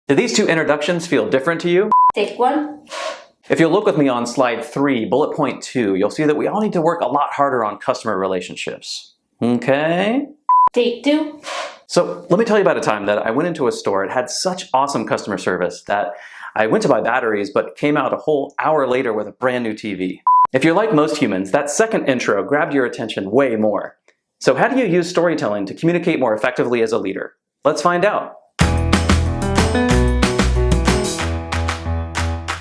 Do these two introductions feel different to you? Take one. If you'll look with me on slide 3, bullet point 2, you'll see that we all need to work a lot harder on customer relationships. Okay? Take two. So let me tell you about a time that I went into a store. It had such awesome customer service that I went to buy batteries, but came out a whole hour later with a brand new TV. If you're like most humans, that second intro grabbed your attention way more. So how do you use storytelling to communicate more effectively as a leader? Let's find out.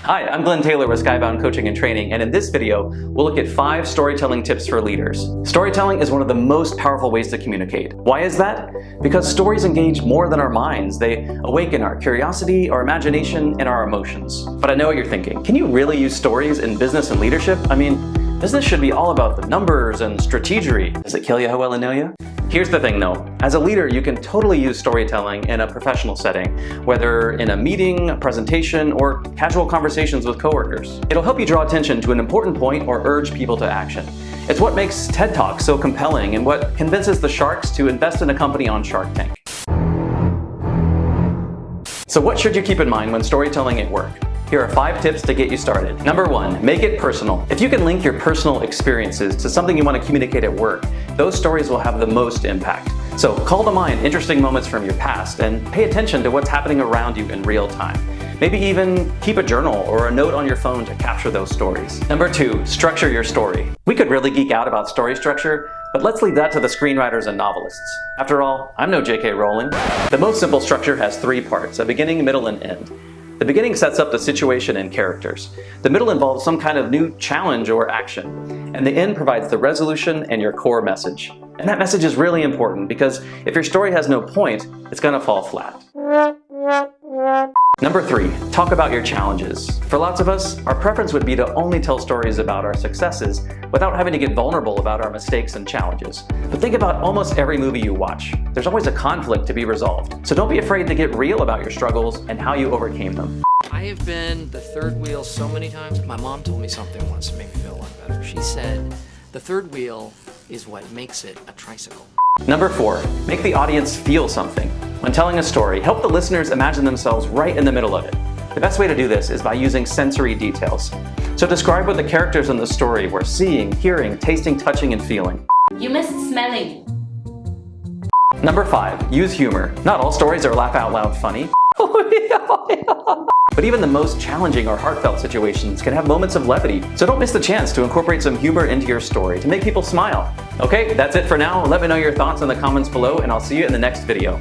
Hi, I'm Glenn Taylor with Skybound Coaching and Training, and in this video, we'll look at 5 storytelling tips for leaders. Storytelling is one of the most powerful ways to communicate. Why is that? Because stories engage more than our minds. They awaken our curiosity, our imagination, and our emotions. But I know what you're thinking. Can you really use stories in business and leadership? I mean, business should be all about the numbers and strategery. Does it kill you how well I know you? Here's the thing though, as a leader you can totally use storytelling in a professional setting, whether in a meeting, a presentation, or casual conversations with coworkers. It'll help you draw attention to an important point or urge people to action. It's what makes TED Talks so compelling and what convinces the sharks to invest in a company on Shark Tank. So what should you keep in mind when storytelling at work? Here are 5 tips to get you started. Number 1, make it personal. If you can link your personal experiences to something you want to communicate at work, those stories will have the most impact. So call to mind interesting moments from your past and pay attention to what's happening around you in real time. Maybe even keep a journal or a note on your phone to capture those stories. Number 2, structure your story. We could really geek out about story structure, but let's leave that to the screenwriters and novelists. After all, I'm no J.K. Rowling. The most simple structure has 3 parts, a beginning, middle, and end. The beginning sets up the situation and characters. The middle involves some kind of new challenge or action. And the end provides the resolution and your core message. And that message is really important because if your story has no point, it's gonna fall flat. Number 3, talk about your challenges. For lots of us, our preference would be to only tell stories about our successes without having to get vulnerable about our mistakes and challenges. But think about almost every movie you watch. There's always a conflict to be resolved. So don't be afraid to get real about your struggles and how you overcame them. I have been the third wheel so many times. My mom told me something once to make me feel a lot better. She said, the third wheel is what makes it a tricycle. Number 4, make the audience feel something. When telling a story, help the listeners imagine themselves right in the middle of it. The best way to do this is by using sensory details. So describe what the characters in the story were seeing, hearing, tasting, touching, and feeling. You missed smelling. Number 5, use humor. Not all stories are laugh out loud funny. But even the most challenging or heartfelt situations can have moments of levity. So don't miss the chance to incorporate some humor into your story to make people smile. Okay, that's it for now. Let me know your thoughts in the comments below and I'll see you in the next video.